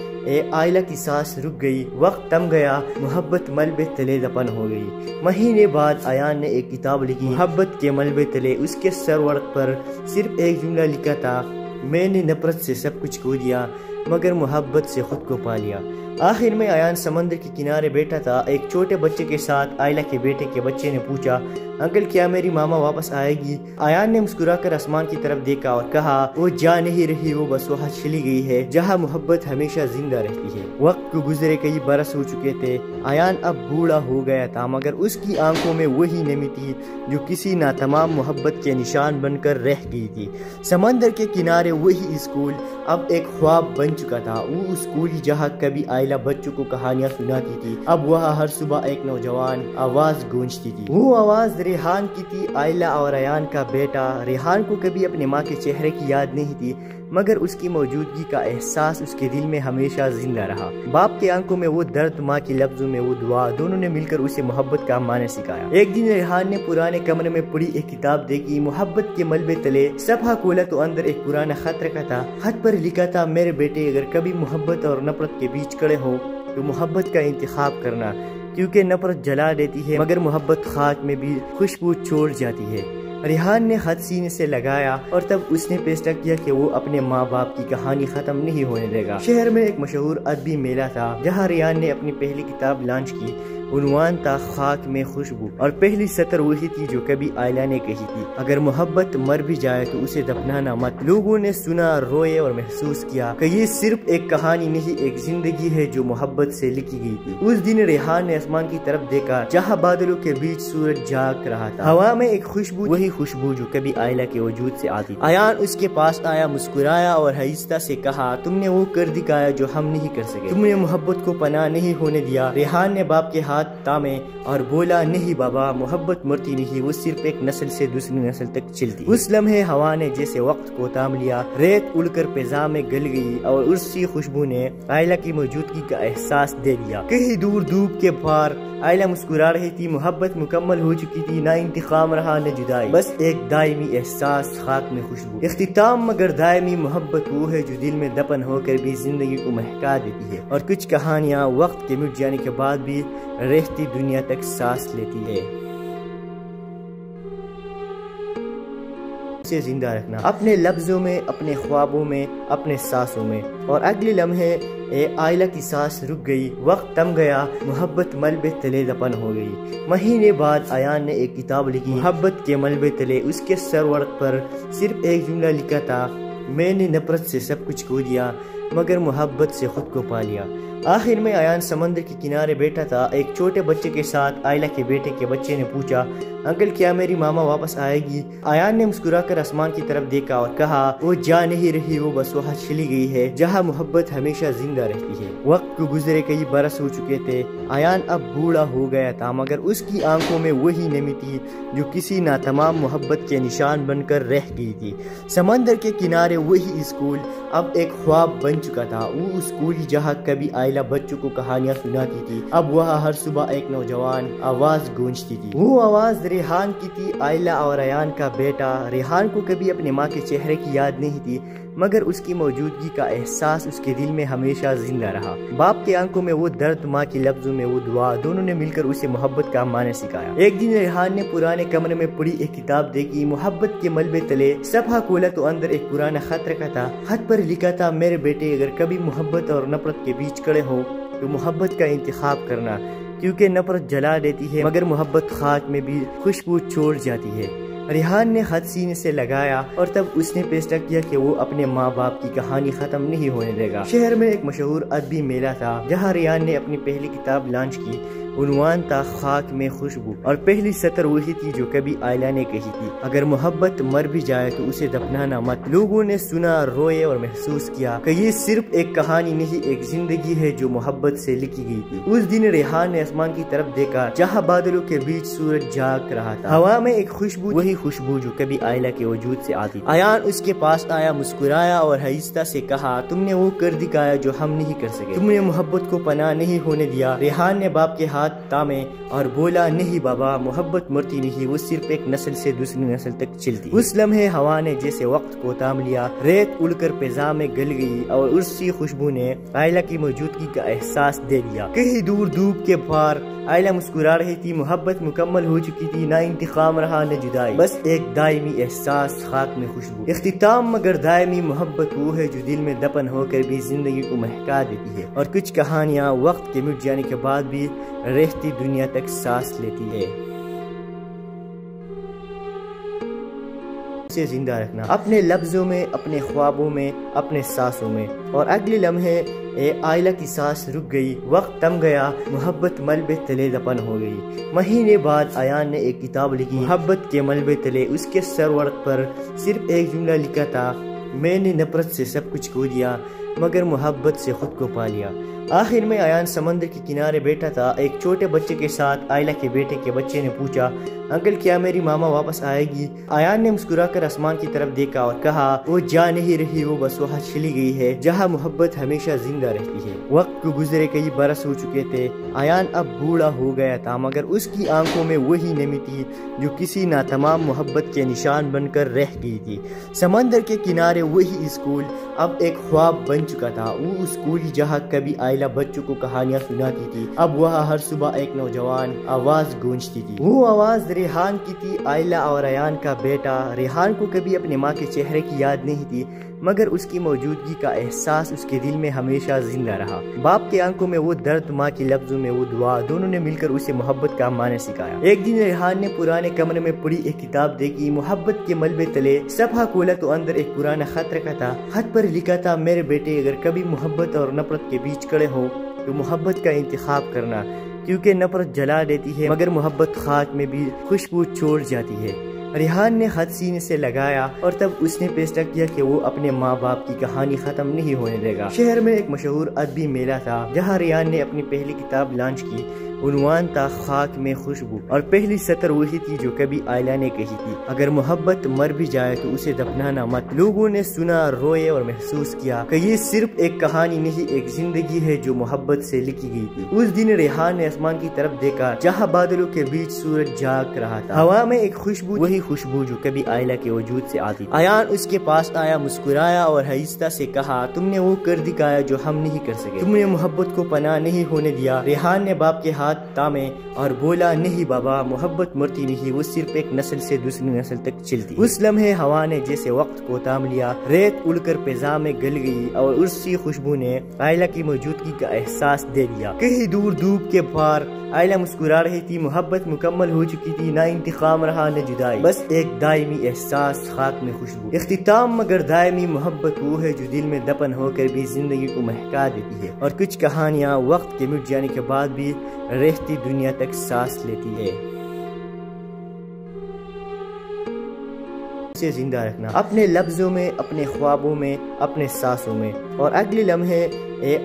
آئلہ کی سانس رک گئی، وقت تم گیا، محبت ملبے تلے دفن ہو گئی۔ مہینے بعد ایان نے ایک کتاب لکھی، محبت کے ملبے تلے۔ اس کے سر ورق پر صرف ایک جملہ لکھا تھا، میں نے نفرت سے سب کچھ کھو دیا مگر محبت سے خود کو پا لیا۔ آخر میں ایان سمندر کے کنارے بیٹھا تھا، ایک چھوٹے بچے کے ساتھ۔ آئلہ کے بیٹے کے بچے نے پوچھا، انکل کیا میری ماما واپس آئے گی؟ ایان نے مسکرا کر آسمان کی طرف دیکھا اور کہا، وہ جا نہیں رہی، وہ بس وہاں چلی گئی ہے جہاں محبت ہمیشہ زندہ رہتی ہے۔ وقت کو گزرے کئی برس ہو چکے تھے، ایان اب بوڑھا ہو گیا تھا، مگر اس کی آنکھوں میں وہی نمی تھی جو کسی ناتمام محبت کے نشان بن کر رہ گئی تھی۔ سمندر کے کنارے وہی اسکول اب ایک خواب بن چکا تھا۔ وہ اسکول جہاں کبھی آئلہ بچوں کو کہانیاں سناتی تھی، اب وہاں ہر صبح ایک نوجوان آواز گونجتی تھی۔ وہ آواز ریحان کی تھی، آئلہ اور ایان کا بیٹا۔ ریحان کو کبھی اپنے ماں کے چہرے کی یاد نہیں تھی، مگر اس کی موجودگی کا احساس اس کے دل میں ہمیشہ زندہ رہا۔ باپ کے آنکھوں میں وہ درد، ماں کے لفظوں میں وہ دعا، دونوں نے مل کر اسے محبت کا معنی سکھایا۔ ایک دن ریحان نے پرانے کمرے میں پڑی ایک کتاب دیکھی، محبت کے ملبے تلے۔ صفحہ کھولا تو اندر ایک پرانا خط رکھا تھا۔ خط پر لکھا تھا، میرے بیٹے، اگر کبھی محبت اور نفرت کے بیچ کھڑے ہو تو محبت کا انتخاب کرنا، کیونکہ نفرت جلا دیتی ہے مگر محبت خاک میں بھی خوشبو چھوڑ جاتی ہے۔ ریحان نے خط سینے سے لگایا اور تب اس نے فیصلہ کیا کہ وہ اپنے ماں باپ کی کہانی ختم نہیں ہونے دے گا۔ شہر میں ایک مشہور ادبی میلہ تھا جہاں ریحان نے اپنی پہلی کتاب لانچ کی۔ عنوان تھا خاک میں خوشبو، اور پہلی سطر وہی تھی جو کبھی آئلہ نے کہی تھی، اگر محبت مر بھی جائے تو اسے دفنانا مت۔ لوگوں نے سنا، روئے اور محسوس کیا کہ یہ صرف ایک کہانی نہیں، ایک زندگی ہے جو محبت سے لکھی گئی تھی۔ اس دن ریحان نے آسمان کی طرف دیکھا جہاں بادلوں کے بیچ سورج جاگ رہا تھا۔ ہوا میں ایک خوشبو، وہی خوشبو جو کبھی آئلہ کے وجود سے آتی تھی۔ ایان اس کے پاس آیا، مسکرایا اور آہستہ سے کہا، تم نے وہ کر دکھایا جو ہم نہیں کر سکے، تم نے محبت کو پناہ نہیں ہونے دیا۔ ریحان نے باپ کے ہاتھ تامے اور بولا، نہیں بابا، محبت مرتی نہیں، وہ صرف ایک نسل سے دوسری نسل تک چلتی۔ اس لمحے ہوا نے جیسے وقت کو تام لیا، ریت اڑ کر فضا میں گل گئی اور اسی خوشبو نے آئلہ کی موجودگی کا احساس دے دیا۔ کہیں دور دھوپ کے پار آئلہ مسکرا رہی تھی، محبت مکمل ہو چکی تھی، نہ انتقام رہا نہ جدائی، بس ایک دائمی احساس، خاک میں خوشبو۔ اختتام مگر دائمی، محبت وہ ہے جو دل میں دفن ہو کر بھی زندگی کو مہکا دیتی ہے، اور کچھ کہانیاں وقت کے مٹ جانے کے بعد بھی رہتی دنیا تک سانس لیتی ہے۔ اسے زندہ رکھنا اپنے لفظوں میں، اپنے خوابوں میں، اپنے سانسوں میں، اور اگلے لمحے آئلہ کی سانس رک گئی، وقت تم گیا، محبت ملبے تلے دفن ہو گئی۔ مہینے بعد ایان نے ایک کتاب لکھی، محبت کے ملبے تلے۔ اس کے سرورق پر صرف ایک جملہ لکھا تھا، میں نے نفرت سے سب کچھ کھو دیا مگر محبت سے خود کو پا لیا۔ آخر میں ایان سمندر کے کنارے بیٹھا تھا، ایک چھوٹے بچے کے ساتھ۔ آئلہ کے بیٹے کے بچے نے پوچھا، انکل کیا میری ماما واپس آئے گی؟ ایان نے مسکرا کر آسمان کی طرف دیکھا اور کہا، وہ جا نہیں رہی، وہ بس وہاں چلی گئی ہے جہاں محبت ہمیشہ زندہ رہتی ہے۔ وقت کو گزرے کئی برس ہو چکے تھے، ایان اب بوڑھا ہو گیا تھا، مگر اس کی آنکھوں میں وہی نمی تھی جو کسی ناتمام محبت کے نشان بن کر رہ گئی تھی۔ سمندر کے کنارے وہی اسکول اب ایک خواب بن چکا تھا۔ وہ اسکول جہاں کبھی آئلہ بچوں کو کہانیاں سناتی تھی، اب وہاں ہر صبح ایک نوجوان آواز گونجتی تھی۔ وہ آواز ریحان کی تھی، آئلہ اور ایان کا بیٹا۔ ریحان کو کبھی اپنے ماں کے چہرے کی یاد نہیں تھی، مگر اس کی موجودگی کا احساس اس کے دل میں ہمیشہ زندہ رہا۔ باپ کے آنکھوں میں وہ درد، ماں کے لفظوں میں وہ دعا، دونوں نے مل کر اسے محبت کا معنی سکھایا۔ ایک دن ریحان نے پرانے کمرے میں پڑی ایک کتاب دیکھی، محبت کے ملبے تلے۔ صفحہ کھولا تو اندر ایک پرانا خط رکھا تھا۔ خط پر لکھا تھا، میرے بیٹے، اگر کبھی محبت اور نفرت کے بیچ کھڑے ہو تو محبت کا انتخاب کرنا، کیونکہ نفرت جلا دیتی ہے مگر محبت خاک میں بھی خوشبو چھوڑ جاتی ہے۔ ریحان نے خط سینے سے لگایا اور تب اس نے فیصلہ کیا کہ وہ اپنے ماں باپ کی کہانی ختم نہیں ہونے دے گا۔ شہر میں ایک مشہور ادبی میلہ تھا جہاں ریحان نے اپنی پہلی کتاب لانچ کی۔ عنوان تھا خاک میں خوشبو، اور پہلی سطر وہی تھی جو کبھی آئلہ نے کہی تھی، اگر محبت مر بھی جائے تو اسے دفنانا مت۔ لوگوں نے سنا، روئے اور محسوس کیا کہ یہ صرف ایک کہانی نہیں، ایک زندگی ہے جو محبت سے لکھی گئی تھی۔ اس دن ریحان نے آسمان کی طرف دیکھا جہاں بادلوں کے بیچ سورج جاگ رہا تھا۔ ہوا میں ایک خوشبو، وہی خوشبو جو کبھی آئلہ کے وجود سے آتی تھی۔ ایان اس کے پاس آیا، مسکرایا اور آہستہ سے کہا، تم نے وہ کر دکھایا جو ہم نہیں کر سکے، تم نے محبت کو پناہ نہیں ہونے دیا۔ ریحان نے باپ کے ہاتھ تامے اور بولا، نہیں بابا، محبت مرتی نہیں، وہ صرف ایک نسل سے دوسری نسل تک چلتی۔ اس لمحے ہوا نے جیسے وقت کو تام لیا، ریت اڑ کر فضا میں گل گئی اور اسی خوشبو نے آئلہ کی موجودگی کا احساس دے دیا۔ کہیں دور دھوپ کے پار آئلہ مسکرا رہی تھی، محبت مکمل ہو چکی تھی، نہ انتقام رہا نہ جدائی، بس ایک دائمی احساس، خاک میں خوشبو۔ اختتام مگر دائمی، محبت وہ ہے جو دل میں دفن ہو کر بھی زندگی کو مہکا دیتی ہے، اور کچھ کہانیاں وقت کے مٹ جانے کے بعد بھی رہتی دنیا تک سانس لیتی ہے۔ اسے زندہ رکھنا اپنے لفظوں میں، اپنے خوابوں میں، اپنے سانسوں میں، اور اگلے لمحے آئلہ کی سانس رک گئی، وقت تم گیا، محبت ملبے تلے دفن ہو گئی۔ مہینے بعد ایان نے ایک کتاب لکھی، محبت کے ملبے تلے۔ اس کے سرورق پر صرف ایک جملہ لکھا تھا، میں نے نفرت سے سب کچھ کھو دیا مگر محبت سے خود کو پا لیا۔ آخر میں ایان سمندر کے کنارے بیٹھا تھا۔ ایک چھوٹے بچے کے ساتھ آئلہ کے بیٹے کے بچے نے پوچھا، انکل کیا میری ماما واپس آئے گی؟ ایان نے مسکرا کر آسمان کی طرف دیکھا اور کہا، وہ جا نہیں رہی، وہ بس وہاں چلی گئی ہے جہاں محبت ہمیشہ زندہ رہتی ہے۔ وقت کو گزرے کئی برس ہو چکے تھے۔ ایان اب بوڑھا ہو گیا تھا، مگر اس کی آنکھوں میں وہی نمی تھی جو کسی ناتمام محبت کے نشان بن کر رہ گئی تھی۔ سمندر کے کنارے وہی اسکول اب ایک خواب بن چکا تھا۔ وہ اسکول جہاں کبھی آئلہ بچوں کو کہانیاں سناتی تھی، اب وہاں ہر صبح ایک نوجوان آواز گونجتی تھی۔ وہ آواز ریحان کی تھی، آئلہ اور ایان کا بیٹا۔ ریحان کو کبھی اپنے ماں کے چہرے کی یاد نہیں تھی، مگر اس کی موجودگی کا احساس اس کے دل میں ہمیشہ زندہ رہا۔ باپ کی آنکھوں میں وہ درد، ماں کے لفظوں میں وہ دعا، دونوں نے مل کر اسے محبت کا معنی سکھایا۔ ایک دن ریحان نے پرانے کمرے میں پڑی ایک کتاب دیکھی، محبت کے ملبے تلے۔ صفحہ کھولا تو اندر ایک پرانا خط رکھا تھا۔ خط پر لکھا تھا، میرے بیٹے اگر کبھی محبت اور نفرت کے بیچ کھڑے ہو تو محبت کا انتخاب کرنا، کیونکہ نفرت جلا دیتی ہے مگر محبت خاک میں بھی خوشبو چھوڑ جاتی ہے۔ ریحان نے خط سینے سے لگایا اور تب اس نے فیصلہ کیا کہ وہ اپنے ماں باپ کی کہانی ختم نہیں ہونے دے گا۔ شہر میں ایک مشہور ادبی میلہ تھا جہاں ریحان نے اپنی پہلی کتاب لانچ کی۔ عنوان تھا خاک میں خوشبو، اور پہلی سطر وہی تھی جو کبھی آئلہ نے کہی تھی، اگر محبت مر بھی جائے تو اسے دفنانا مت۔ لوگوں نے سنا، روئے اور محسوس کیا کہ یہ صرف ایک کہانی نہیں، ایک زندگی ہے جو محبت سے لکھی گئی تھی۔ اس دن ریحان نے آسمان کی طرف دیکھا جہاں بادلوں کے بیچ سورج جاگ رہا تھا۔ ہوا میں ایک خوشبو، وہی خوشبو جو کبھی آئلہ کے وجود سے آتی تھی۔ ایان اس کے پاس آیا، مسکرایا اور آہستہ سے کہا، تم نے وہ کر دکھایا جو ہم نہیں کر سکے، تم نے محبت کو پناہ نہیں ہونے دیا۔ ریحان نے باپ کے ہاتھ تامے اور بولا، نہیں بابا، محبت مرتی نہیں، وہ صرف ایک نسل سے دوسری نسل تک چلتی۔ اس لمحے ہوا نے جیسے وقت کو تام لیا، ریت اڑ کر فضا میں گل گئی اور اسی خوشبو نے آئلہ کی موجودگی کا احساس دے دیا۔ کہیں دور دھوپ کے پار آئلہ مسکرا رہی تھی، محبت مکمل ہو چکی تھی، نہ انتقام رہا نہ جدائی، بس ایک دائمی احساس، خاک میں خوشبو۔ اختتام مگر دائمی، محبت وہ ہے جو دل میں دفن ہو کر بھی زندگی کو مہکا دیتی ہے، اور کچھ کہانیاں وقت کے مٹ جانے کے بعد بھی رہتی دنیا تک سانس لیتی ہے۔ اسے زندہ رکھنا اپنے لفظوں میں، اپنے خوابوں میں، اپنے سانسوں میں، اور اگلے لمحے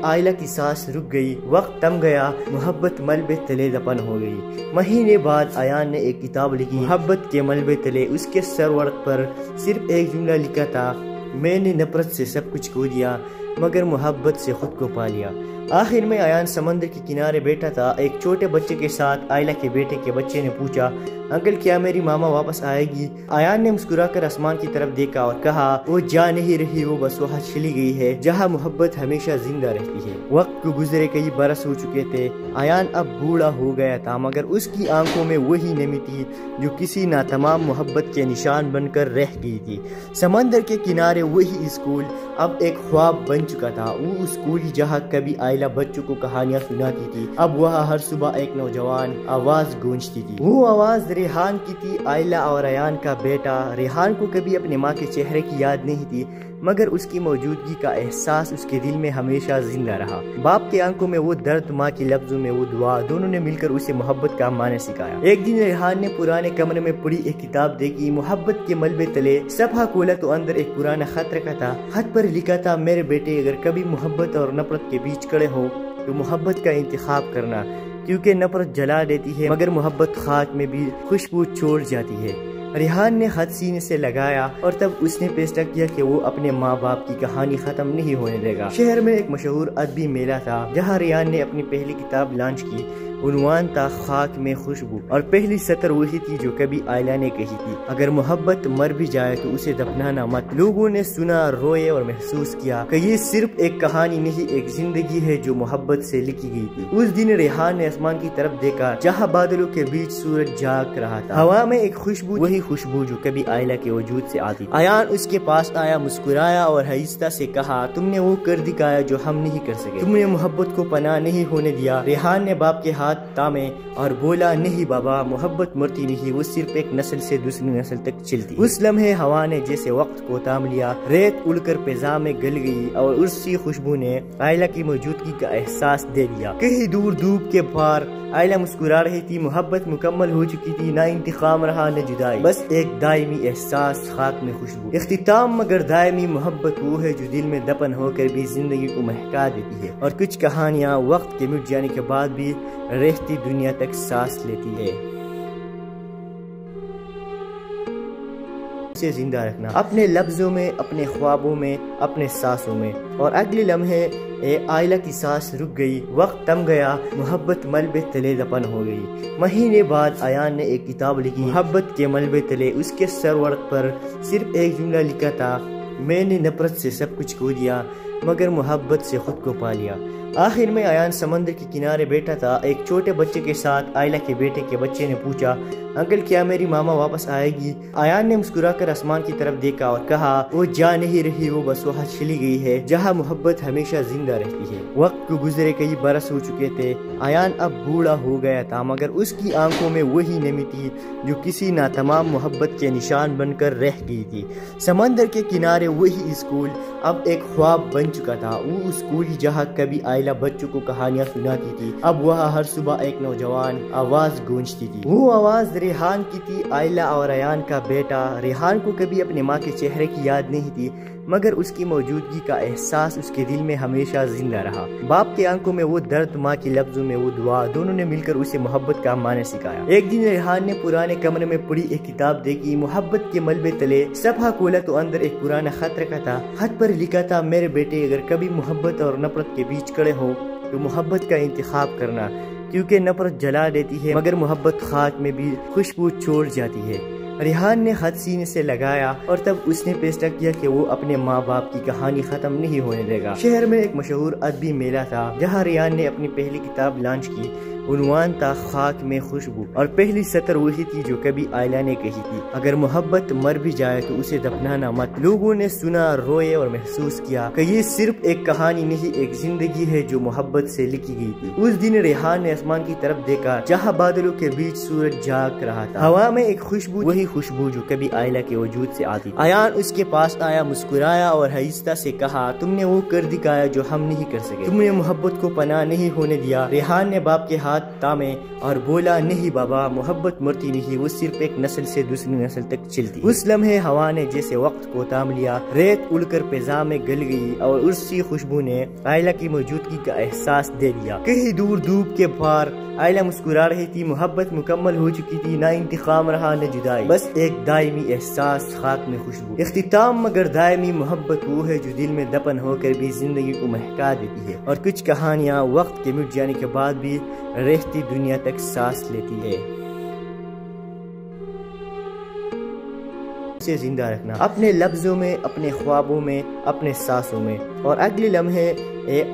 آئلہ کی سانس رک گئی، وقت تم گیا، محبت ملبے تلے دفن ہو گئی۔ مہینے بعد ایان نے ایک کتاب لکھی، محبت کے ملبے تلے۔ اس کے سر ورق پر صرف ایک جملہ لکھا تھا، میں نے نفرت سے سب کچھ کھو دیا مگر محبت سے خود کو پا لیا۔ آخر میں ایان سمندر کے کنارے بیٹھا تھا۔ ایک چھوٹے بچے کے ساتھ آئلہ کے بیٹے کے بچے نے پوچھا، انکل کیا میری ماما واپس آئے گی؟ ایان نے مسکرا کر آسمان کی طرف دیکھا اور کہا، وہ جا نہیں رہی، وہ بس وہاں چلی گئی ہے جہاں محبت ہمیشہ زندہ رہتی ہے۔ وقت کو گزرے کئی برس ہو چکے تھے۔ ایان اب بوڑھا ہو گیا تھا، مگر اس کی آنکھوں میں وہی نمی تھی جو کسی ناتمام محبت کے نشان بن کر رہ گئی تھی۔ سمندر کے کنارے وہی اسکول اب ایک خواب بن چکا تھا۔ وہ اسکول جہاں کبھی آئلہ بچوں کو کہانیاں سناتی تھی، اب وہاں ہر صبح ایک نوجوان آواز گونجتی تھی۔ وہ آواز ریحان کی تھی، آئلہ اور ایان کا بیٹا۔ ریحان کو کبھی اپنے ماں کے چہرے کی یاد نہیں تھی، مگر اس کی موجودگی کا احساس اس کے دل میں ہمیشہ زندہ رہا۔ باپ کی آنکھوں میں وہ درد، ماں کے لفظوں میں وہ دعا، دونوں نے مل کر اسے محبت کا معنی سکھایا۔ ایک دن ریحان نے پرانے کمرے میں پڑی ایک کتاب دیکھی، محبت کے ملبے تلے۔ صفحہ کھولا تو اندر ایک پرانا خط رکھا تھا۔ خط پر لکھا تھا، میرے بیٹے اگر کبھی محبت اور نفرت کے بیچ کھڑے ہو تو محبت کا انتخاب کرنا، کیونکہ نفرت جلا دیتی ہے مگر محبت خاک میں بھی خوشبو چھوڑ جاتی ہے۔ ریحان نے خط سینے سے لگایا اور تب اس نے فیصلہ کیا کہ وہ اپنے ماں باپ کی کہانی ختم نہیں ہونے دے گا۔ شہر میں ایک مشہور ادبی میلہ تھا جہاں ریحان نے اپنی پہلی کتاب لانچ کی۔ عنوان تھا خاک میں خوشبو، اور پہلی سطر وہی تھی جو کبھی آئلہ نے کہی تھی، اگر محبت مر بھی جائے تو اسے دفنانا مت۔ لوگوں نے سنا، روئے اور محسوس کیا کہ یہ صرف ایک کہانی نہیں، ایک زندگی ہے جو محبت سے لکھی گئی تھی۔ اس دن ریحان نے آسمان کی طرف دیکھا جہاں بادلوں کے بیچ سورج جاگ رہا تھا۔ ہوا میں ایک خوشبو، وہی خوشبو جو کبھی آئلہ کے وجود سے آتی تھی۔ ایان اس کے پاس آیا، مسکرایا اور آہستہ سے کہا، تم نے وہ کر دکھایا جو ہم نہیں کر سکے، تم نے محبت کو پناہ نہیں ہونے دیا۔ ریحان نے باپ کے ہاتھ تامے اور بولا، نہیں بابا، محبت مرتی نہیں، وہ صرف ایک نسل سے دوسری نسل تک چلتی۔ اس لمحے ہوا نے جیسے وقت کو تام لیا، ریت اڑ کر فضا میں گل گئی اور اسی خوشبو نے آئلہ کی موجودگی کا احساس دے دیا۔ کہیں دور دھوپ کے پار آئلہ مسکرا رہی تھی، محبت مکمل ہو چکی تھی، نہ انتقام رہا نہ جدائی، بس بس ایک دائمی احساس، خاک میں خوشبو، اختتام مگر دائمی محبت وہ ہے جو دل میں دفن ہو کر بھی زندگی کو مہکا دیتی ہے، اور کچھ کہانیاں وقت کے مٹ جانے کے بعد بھی رہتی دنیا تک سانس لیتی ہے۔ سے زندہ رکھنا اپنے لفظوں میں، اپنے خوابوں میں، اپنے سانسوں میں، اور اگلے لمحے آئلہ کی سانس رک گئی، وقت تم گیا، محبت ملبے تلے دفن ہو گئی۔ مہینے بعد ایان نے ایک کتاب لکھی، محبت کے ملبے تلے۔ اس کے سرورق پر صرف ایک جملہ لکھا تھا، میں نے نفرت سے سب کچھ کھو دیا مگر محبت سے خود کو پا لیا۔ آخر میں ایان سمندر کے کنارے بیٹھا تھا، ایک چھوٹے بچے کے ساتھ۔ آئلہ کے بیٹے کے بچے نے پوچھا، انکل کیا میری ماما واپس آئے گی؟ ایان نے مسکرا کر آسمان کی طرف دیکھا اور کہا، وہ جا نہیں رہی، وہ بس وہاں چلی گئی ہے جہاں محبت ہمیشہ زندہ رہتی ہے۔ وقت کو گزرے کئی برس ہو چکے تھے، ایان اب بوڑھا ہو گیا تھا، مگر اس کی آنکھوں میں وہی نمی تھی جو کسی ناتمام محبت کے نشان بن کر رہ گئی تھی۔ سمندر کے کنارے وہی اسکول اب ایک خواب بن چکا تھا، وہ اسکول جہاں کبھی آئلہ بچوں کو کہانیاں سناتی تھی، اب وہاں ہر صبح ایک نوجوان آواز گونجتی تھی۔ وہ آواز ریحان کی تھی، آئلہ اور ایان کا بیٹا۔ ریحان کو کبھی اپنے ماں کے چہرے کی یاد نہیں تھی، مگر اس کی موجودگی کا احساس اس کے دل میں ہمیشہ زندہ رہا۔ باپ کی آنکھوں میں وہ درد، ماں کے لفظوں میں وہ دعا، دونوں نے مل کر اسے محبت کا معنی سکھایا۔ ایک دن ریحان نے پرانے کمرے میں پڑی ایک کتاب دیکھی، محبت کے ملبے تلے۔ صفحہ کھولا تو اندر ایک پرانا خط رکھا تھا، خط پر لکھا تھا، میرے بیٹے اگر کبھی محبت اور نفرت کے بیچ کھڑے ہو تو محبت کا انتخاب کرنا، کیونکہ نفرت جلا دیتی ہے مگر محبت خاک میں بھی خوشبو چھوڑ جاتی ہے۔ ریحان نے خط سینے سے لگایا اور تب اس نے فیصلہ کیا کہ وہ اپنے ماں باپ کی کہانی ختم نہیں ہونے دے گا۔ شہر میں ایک مشہور ادبی میلہ تھا جہاں ریحان نے اپنی پہلی کتاب لانچ کی، عنوان تھا خاک میں خوشبو، اور پہلی سطر وہی تھی جو کبھی آئلہ نے کہی تھی، اگر محبت مر بھی جائے تو اسے دفنانا مت۔ لوگوں نے سنا، روئے اور محسوس کیا کہ یہ صرف ایک کہانی نہیں، ایک زندگی ہے جو محبت سے لکھی گئی تھی۔ اس دن ریحان نے آسمان کی طرف دیکھا جہاں بادلوں کے بیچ سورج جاگ رہا تھا، ہوا میں ایک خوشبو، وہی خوشبو جو کبھی آئلہ کے وجود سے آتی تھی۔ ایان اس کے پاس آیا، مسکرایا اور آہستہ سے کہا، تم نے وہ کر دکھایا جو ہم نہیں کر سکے، تم نے محبت کو پناہ نہیں ہونے دیا۔ ریحان نے باپ کے ہاتھ تامے اور بولا، نہیں بابا، محبت مرتی نہیں، وہ صرف ایک نسل سے دوسری نسل تک چلتی۔ اس لمحے ہوا نے جیسے وقت کو تام لیا، ریت اڑ کر فضا میں گل گئی اور اسی خوشبو نے آئلہ کی موجودگی کا احساس دے دیا۔ کہیں دور دھوپ کے پار آئلہ مسکرا رہی تھی، محبت مکمل ہو چکی تھی، نہ انتقام رہا نہ جدائی، بس ایک دائمی احساس، خاک میں خوشبو، اختتام مگر دائمی محبت وہ ہے جو دل میں دفن ہو کر بھی زندگی کو مہکا دیتی ہے، اور کچھ کہانیاں وقت کے مٹ جانے کے بعد بھی رہتی دنیا تک سانس لیتی ہے۔ سے زندہ رکھنا اپنے لفظوں میں، اپنے خوابوں میں، اپنے سانسوں میں، اور اگلے لمحے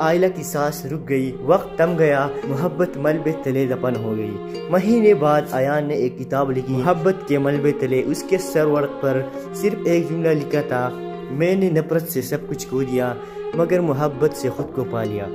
آئلہ کی سانس رک گئی، وقت تم گیا، محبت ملبے تلے دفن ہو گئی۔ مہینے بعد ایان نے ایک کتاب لکھی، محبت کے ملبے تلے۔ اس کے سرورق پر صرف ایک جملہ لکھا تھا، میں نے نفرت سے سب کچھ کھو دیا مگر محبت سے خود کو پا لیا۔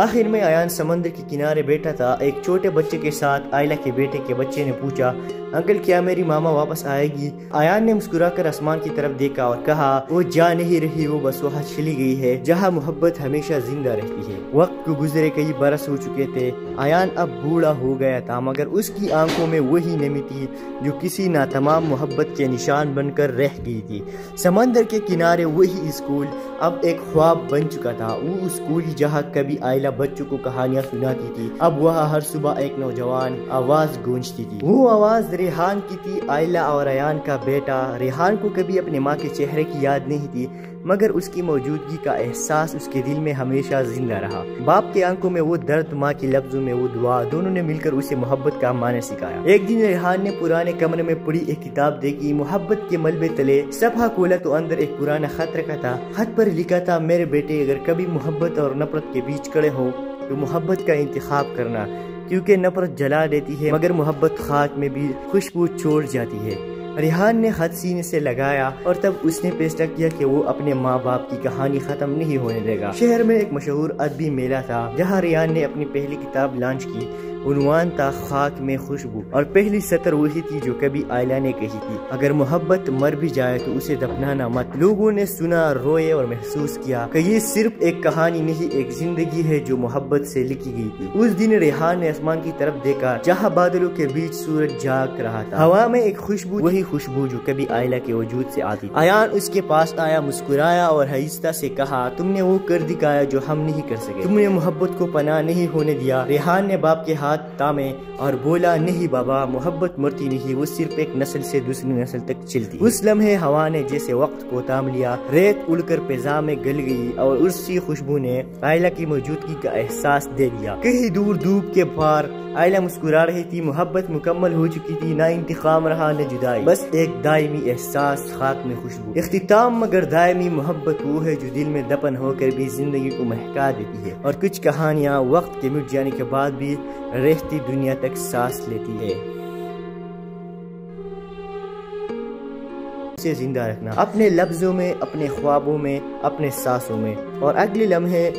آخر میں ایان سمندر کے کنارے بیٹھا تھا، ایک چھوٹے بچے کے ساتھ۔ آئلہ کے بیٹے کے بچے نے پوچھا، انکل کیا میری ماما واپس آئے گی؟ ایان نے مسکرا کر آسمان کی طرف دیکھا اور کہا، وہ جا نہیں رہی، وہ بس وہاں چلی گئی ہے جہاں محبت ہمیشہ زندہ رہتی ہے۔ وقت کو گزرے کئی برس ہو چکے تھے، ایان اب بوڑھا ہو گیا تھا، مگر اس کی آنکھوں میں وہی نمی تھی جو کسی ناتمام محبت کے نشان بن کر رہ گئی تھی۔ سمندر کے کنارے وہی اسکول اب ایک خواب بن چکا تھا، وہ اسکول جہاں کبھی آئلہ بچوں کو کہانیاں سناتی تھی، اب وہاں ہر صبح ایک نوجوان آواز گونجتی تھی۔ وہ آواز ریحان کی تھی، آئلہ اور ایان کا بیٹا۔ ریحان کو کبھی اپنے ماں کے چہرے کی یاد نہیں تھی، مگر اس کی موجودگی کا احساس اس کے دل میں ہمیشہ زندہ رہا۔ باپ کی آنکھوں میں وہ درد، ماں کے لفظوں میں وہ دعا، دونوں نے مل کر اسے محبت کا معنی سکھایا۔ ایک دن ریحان نے پرانے کمرے میں پڑی ایک کتاب دیکھی، محبت کے ملبے تلے۔ صفحہ کھولا تو اندر ایک پرانا خط رکھا تھا، خط پر لکھا تھا، میرے بیٹے اگر کبھی محبت اور نفرت کے بیچ کھڑے ہو تو محبت کا انتخاب کرنا، کیونکہ نفرت جلا دیتی ہے مگر محبت خاک میں بھی خوشبو چھوڑ جاتی ہے۔ ریحان نے خط سینے سے لگایا اور تب اس نے فیصلہ کیا کہ وہ اپنے ماں باپ کی کہانی ختم نہیں ہونے دے گا۔ شہر میں ایک مشہور ادبی میلہ تھا جہاں ریحان نے اپنی پہلی کتاب لانچ کی، عنوان تھا خاک میں خوشبو، اور پہلی سطر وہی تھی جو کبھی آئلہ نے کہی تھی، اگر محبت مر بھی جائے تو اسے دفنانا مت۔ لوگوں نے سنا، روئے اور محسوس کیا کہ یہ صرف ایک کہانی نہیں، ایک زندگی ہے جو محبت سے لکھی گئی تھی۔ اس دن ریحان نے آسمان کی طرف دیکھا جہاں بادلوں کے بیچ سورج جاگ رہا تھا، ہوا میں ایک خوشبو، وہی خوشبو جو کبھی آئلہ کے وجود سے آتی تھی۔ ایان اس کے پاس آیا، مسکرایا اور آہستہ سے کہا، تم نے وہ کر دکھایا جو ہم نہیں کر سکے، تم نے محبت کو پناہ نہیں ہونے دیا۔ ریحان نے باپ کے ہاتھ تامے اور بولا، نہیں بابا، محبت مرتی نہیں، وہ صرف ایک نسل سے دوسری نسل تک چلتی۔ اس لمحے ہوا نے جیسے وقت کو تام لیا، ریت اڑ کر فضا میں گل گئی اور اسی خوشبو نے آئلہ کی موجودگی کا احساس دے دیا۔ کہیں دور دھوپ کے پار آئلہ مسکرا رہی تھی، محبت مکمل ہو چکی تھی، نہ انتقام رہا نہ جدائی، بس ایک دائمی احساس، خاک میں خوشبو۔ اختتام مگر دائمی محبت وہ ہے جو دل میں دفن ہو کر بھی زندگی کو مہکا دیتی ہے، اور کچھ کہانیاں وقت کے مٹ جانے کے بعد بھی رہتی دنیا تک سانس لیتی ہے۔ سے زندہ رکھنا اپنے لفظوں میں، اپنے خوابوں میں، اپنے سانسوں میں، اور اگلے لمحے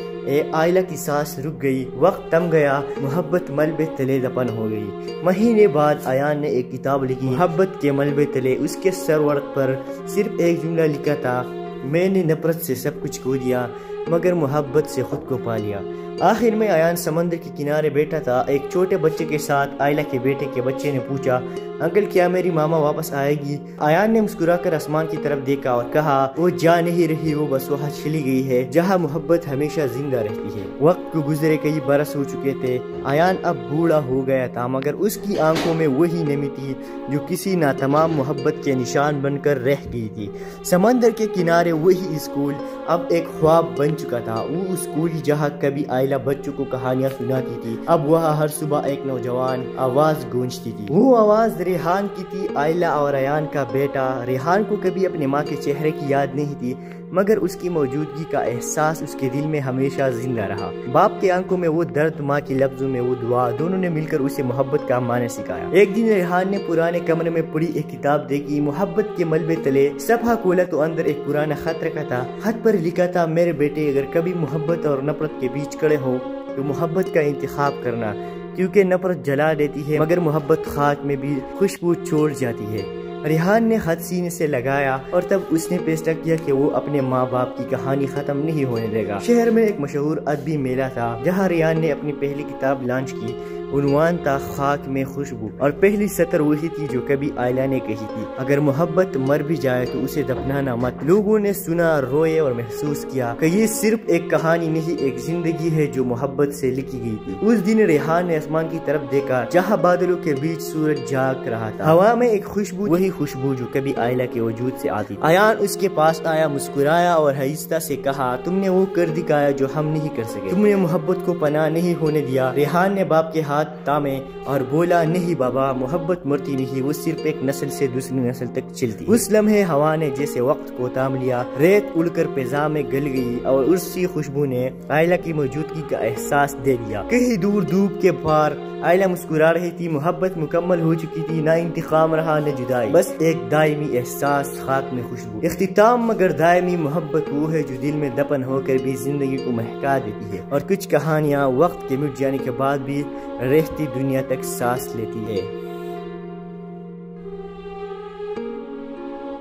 آئلہ کی سانس رک گئی، وقت تم گیا، محبت ملبے تلے دفن ہو گئی۔ مہینے بعد ایان نے ایک کتاب لکھی، محبت کے ملبے تلے۔ اس کے سرورق پر صرف ایک جملہ لکھا تھا، میں نے نفرت سے سب کچھ کھو دیا مگر محبت سے خود کو پا لیا۔ آخر میں ایان سمندر کے کنارے بیٹھا تھا، ایک چھوٹے بچے کے ساتھ۔ آئلہ کے بیٹے کے بچے نے پوچھا، انکل کیا میری ماما واپس آئے گی؟ ایان نے مسکرا کر آسمان کی طرف دیکھا اور کہا، وہ جا نہیں رہی، وہ بس وہاں چلی گئی ہے جہاں محبت ہمیشہ زندہ رہتی ہے۔ وقت کو گزرے کئی برس ہو چکے تھے، ایان اب بوڑھا ہو گیا تھا، مگر اس کی آنکھوں میں وہی نمی تھی جو کسی ناتمام محبت کے نشان بن کر رہ گئی تھی۔ سمندر کے کنارے وہی اسکول اب ایک خواب بن چکا تھا، وہ اسکول جہاں کبھی آئلہ بچوں کو کہانیاں سناتی تھی، اب وہاں ہر صبح ایک نوجوان آواز گونجتی تھی۔ وہ آواز ریحان کی تھی، آئلہ اور ایان کا بیٹا۔ ریحان کو کبھی اپنے ماں کے چہرے کی یاد نہیں تھی، مگر اس کی موجودگی کا احساس اس کے دل میں ہمیشہ زندہ رہا۔ باپ کے آنکھوں میں وہ درد، ماں کے لفظوں میں وہ دعا، دونوں نے مل کر اسے محبت کا معنی سکھایا۔ ایک دن ریحان نے پرانے کمرے میں پڑی ایک کتاب دیکھی، محبت کے ملبے تلے۔ صفحہ کھولا تو اندر ایک پرانا خط رکھا تھا، خط پر لکھا تھا، میرے بیٹے، اگر کبھی محبت اور نفرت کے بیچ کھڑے ہو تو محبت کا انتخاب کرنا، کیونکہ نفرت جلا دیتی ہے مگر محبت خاک میں بھی خوشبو چھوڑ جاتی ہے۔ ریحان نے خط سینے سے لگایا اور تب اس نے فیصلہ کیا کہ وہ اپنے ماں باپ کی کہانی ختم نہیں ہونے دے گا۔ شہر میں ایک مشہور ادبی میلہ تھا جہاں ریحان نے اپنی پہلی کتاب لانچ کی، عنوان تھا خاک میں خوشبو، اور پہلی سطر وہی تھی جو کبھی آئلہ نے کہی تھی، اگر محبت مر بھی جائے تو اسے دفنانا مت۔ لوگوں نے سنا، روئے اور محسوس کیا کہ یہ صرف ایک کہانی نہیں، ایک زندگی ہے جو محبت سے لکھی گئی تھی۔ اس دن ریحان نے آسمان کی طرف دیکھا جہاں بادلوں کے بیچ سورج جاگ رہا تھا، ہوا میں ایک خوشبو، وہی خوشبو جو کبھی آئلہ کے وجود سے آتی تھی۔ ایان اس کے پاس آیا، مسکرایا اور آہستہ سے کہا، تم نے وہ کر دکھایا جو ہم نہیں کر سکے، تم نے محبت کو پناہ نہیں ہونے دیا۔ ریحان نے باپ کے ہاتھ تامے اور بولا، نہیں بابا، محبت مرتی نہیں، وہ صرف ایک نسل سے دوسری نسل تک چلتی۔ اس لمحے ہوا نے جیسے وقت کو تام لیا، ریت اڑ کر فضا میں گل گئی اور اسی خوشبو نے آئلہ کی موجودگی کا احساس دے دیا۔ کہیں دور دھوپ کے پار آئلہ مسکرا رہی تھی، محبت مکمل ہو چکی تھی، نہ انتقام رہا نہ جدائی، بس ایک دائمی احساس، خاک میں خوشبو۔ اختتام مگر دائمی محبت وہ ہے جو دل میں دفن ہو کر بھی زندگی کو مہکا دیتی ہے، اور کچھ کہانیاں وقت کے مٹ جانے کے بعد بھی رہتی دنیا تک سانس لیتی ہے۔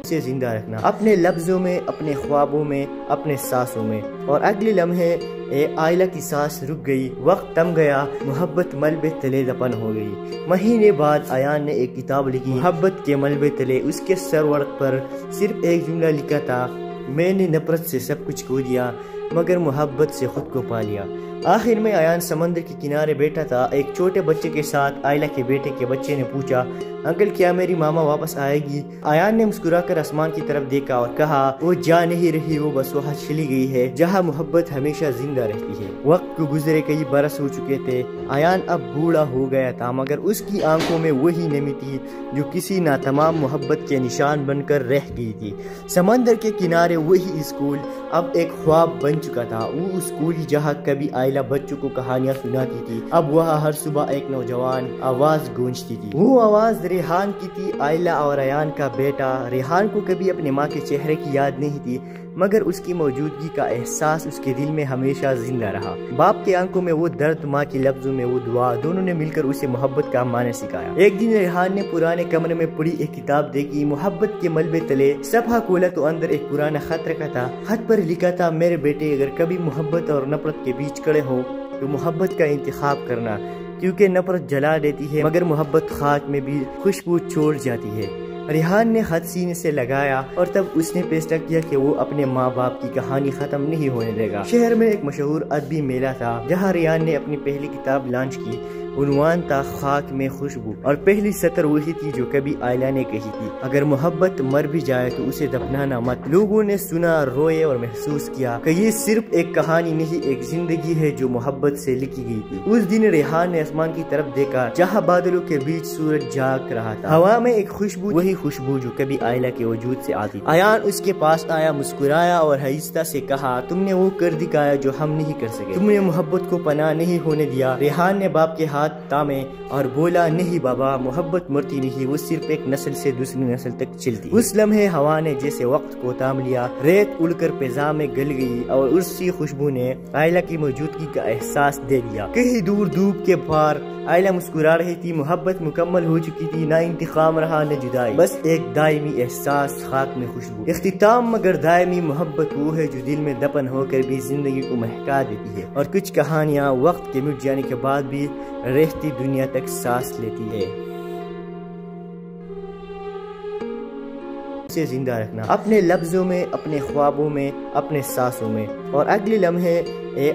سے زندہ رکھنا اپنے لفظوں میں، اپنے خوابوں میں، اپنے سانسوں میں، اور اگلے لمحے آئلہ کی سانس رک گئی، وقت تم گیا، محبت ملبے تلے دفن ہو گئی۔ مہینے بعد ایان نے ایک کتاب لکھی، محبت کے ملبے تلے۔ اس کے سرورق پر صرف ایک جملہ لکھا تھا، میں نے نفرت سے سب کچھ کھو دیا مگر محبت سے خود کو پا لیا۔ آخر میں ایان سمندر کے کنارے بیٹھا تھا، ایک چھوٹے بچے کے ساتھ۔ آئلہ کے بیٹے کے بچے نے پوچھا، انکل کیا میری ماما واپس آئے گی؟ ایان نے مسکرا کر آسمان کی طرف دیکھا اور کہا، وہ جا نہیں رہی، وہ بس وہاں چلی گئی ہے جہاں محبت ہمیشہ زندہ رہتی ہے۔ وقت کو گزرے کئی برس ہو چکے تھے، ایان اب بوڑھا ہو گیا تھا، مگر اس کی آنکھوں میں وہی نمی تھی جو کسی ناتمام محبت کے نشان بن کر رہ گئی تھی۔ سمندر کے کنارے وہی اسکول اب ایک خواب بن چکا تھا، وہ اسکول جہاں کبھی آئلہ بچوں کو کہانیاں سناتی تھی، اب وہاں ہر صبح ایک نوجوان آواز گونجتی تھی۔ وہ آواز ریحان کی تھی، آئلہ اور ایان کا بیٹا۔ ریحان کو کبھی اپنے ماں کے چہرے کی یاد نہیں تھی، مگر اس کی موجودگی کا احساس اس کے دل میں ہمیشہ زندہ رہا۔ باپ کے آنکھوں میں وہ درد، ماں کے لفظوں میں وہ دعا، دونوں نے مل کر اسے محبت کا معنی سکھایا۔ ایک دن ریحان نے پرانے کمرے میں پڑی ایک کتاب دیکھی، محبت کے ملبے تلے۔ صفحہ کھولا تو اندر ایک پرانا خط رکھا تھا۔ خط پر لکھا تھا، میرے بیٹے اگر کبھی محبت اور نفرت کے بیچ کھڑے ہو تو محبت کا انتخاب کرنا، کیونکہ نفرت جلا دیتی ہے مگر محبت خاک میں بھی خوشبو چھوڑ جاتی ہے۔ ریحان نے خط سینے سے لگایا اور تب اس نے فیصلہ کیا کہ وہ اپنے ماں باپ کی کہانی ختم نہیں ہونے دے گا۔ شہر میں ایک مشہور ادبی میلہ تھا جہاں ریحان نے اپنی پہلی کتاب لانچ کی۔ عنوان تھا خاک میں خوشبو، اور پہلی سطر وہی تھی جو کبھی آئلہ نے کہی تھی، اگر محبت مر بھی جائے تو اسے دفنانا مت۔ لوگوں نے سنا، روئے اور محسوس کیا کہ یہ صرف ایک کہانی نہیں، ایک زندگی ہے جو محبت سے لکھی گئی تھی۔ اس دن ریحان نے آسمان کی طرف دیکھا جہاں بادلوں کے بیچ سورج جاگ رہا تھا۔ ہوا میں ایک خوشبو، وہی خوشبو جو کبھی آئلہ کے وجود سے آتی تھی۔ ایان اس کے پاس آیا، مسکرایا اور آہستہ سے کہا، تم نے وہ کر دکھایا جو ہم نہیں کر سکے، تم نے محبت کو پناہ نہیں ہونے دیا۔ ریحان نے باپ کے ہاتھ تامے اور بولا، نہیں بابا، محبت مرتی نہیں، وہ صرف ایک نسل سے دوسری نسل تک چلتی۔ اس لمحے ہوا نے جیسے وقت کو تام لیا، ریت اڑ کر فضا میں گل گئی اور اسی خوشبو نے آئلہ کی موجودگی کا احساس دے دیا۔ کہیں دور دھوپ کے پار آئلہ مسکرا رہی تھی، محبت مکمل ہو چکی تھی، نہ انتقام رہا نہ جدائی، بس ایک دائمی احساس، خاک میں خوشبو۔ اختتام مگر دائمی محبت وہ ہے جو دل میں دفن ہو کر بھی زندگی کو مہکا دیتی ہے، اور کچھ کہانیاں وقت کے مٹ جانے کے بعد بھی رہتی دنیا تک سانس لیتی ہے۔ سے زندہ رکھنا اپنے لفظوں میں، اپنے خوابوں میں، اپنے سانسوں میں، اور اگلے لمحے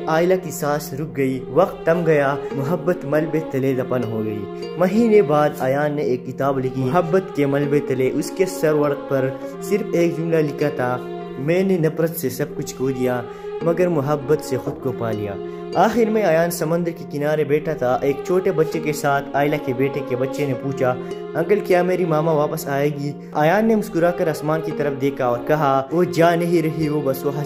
آئلہ کی سانس رک گئی، وقت تم گیا، محبت ملبے تلے دفن ہو گئی۔ مہینے بعد ایان نے ایک کتاب لکھی، محبت کے ملبے تلے۔ اس کے سرورق پر صرف ایک جملہ لکھا تھا، میں نے نفرت سے سب کچھ کھو دیا مگر محبت سے خود کو پا لیا۔ آخر میں ایان سمندر کے کنارے بیٹھا تھا، ایک چھوٹے بچے کے ساتھ۔ آئلہ کے بیٹے کے بچے نے پوچھا، انکل کیا میری ماما واپس آئے گی؟ ایان نے مسکرا کر آسمان کی طرف دیکھا اور کہا، وہ جا نہیں رہی، وہ بس وہاں